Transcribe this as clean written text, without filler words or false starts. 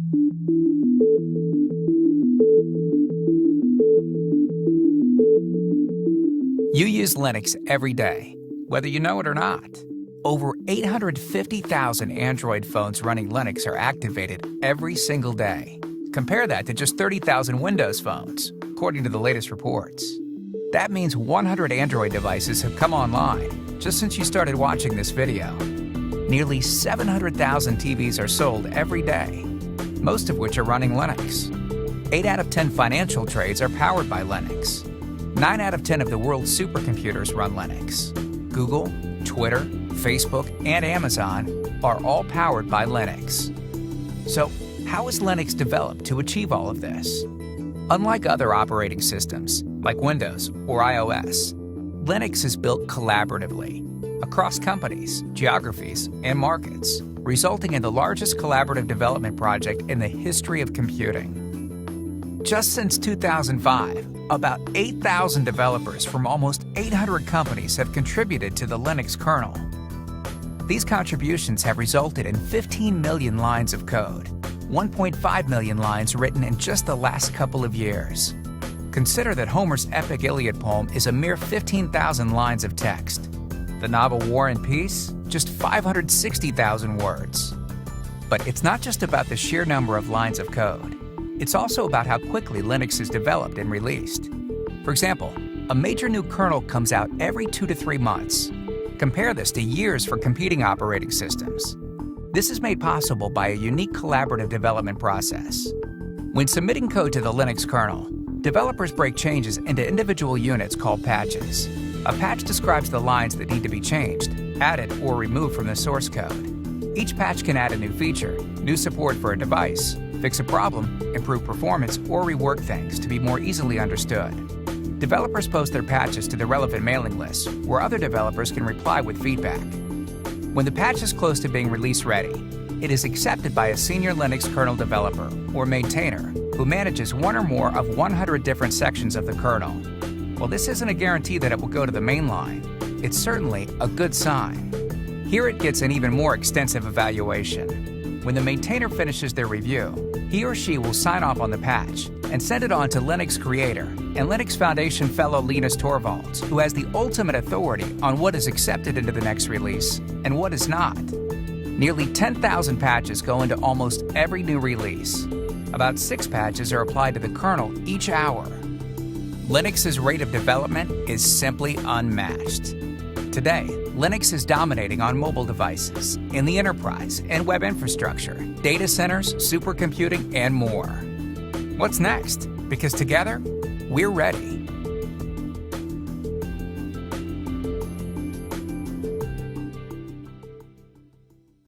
You use Linux every day, whether you know it or not. Over 850,000 Android phones running Linux are activated every single day. Compare that to just 30,000 Windows phones, according to the latest reports. That means 100 Android devices have come online just since you started watching this video. Nearly 700,000 TVs are sold every day, most of which are running Linux. 8 out of 10 financial trades are powered by Linux. 9 out of 10 of the world's supercomputers run Linux. Google, Twitter, Facebook, and Amazon are all powered by Linux. So, how is Linux developed to achieve all of this? Unlike other operating systems, like Windows or iOS, Linux is built collaboratively across companies, geographies, and markets, resulting in the largest collaborative development project in the history of computing. Just since 2005, about 8,000 developers from almost 800 companies have contributed to the Linux kernel. These contributions have resulted in 15 million lines of code, 1.5 million lines written in just the last couple of years. Consider that Homer's epic Iliad poem is a mere 15,000 lines of text. The novel War and Peace, just 560,000 words. But it's not just about the sheer number of lines of code. It's also about how quickly Linux is developed and released. For example, a major new kernel comes out every 2 to 3 months. Compare this to years for competing operating systems. This is made possible by a unique collaborative development process. When submitting code to the Linux kernel, developers break changes into individual units called patches. A patch describes the lines that need to be changed, added, or removed from the source code. Each patch can add a new feature, new support for a device, fix a problem, improve performance, or rework things to be more easily understood. Developers post their patches to the relevant mailing lists, where other developers can reply with feedback. When the patch is close to being release ready, it is accepted by a senior Linux kernel developer, or maintainer, who manages one or more of 100 different sections of the kernel. While this isn't a guarantee that it will go to the main line, it's certainly a good sign. Here it gets an even more extensive evaluation. When the maintainer finishes their review, he or she will sign off on the patch and send it on to Linux creator and Linux Foundation fellow Linus Torvalds, who has the ultimate authority on what is accepted into the next release and what is not. Nearly 10,000 patches go into almost every new release. About 6 patches are applied to the kernel each hour. Linux's rate of development is simply unmatched. Today, Linux is dominating on mobile devices, in the enterprise and web infrastructure, data centers, supercomputing, and more. What's next? Because together, we're ready.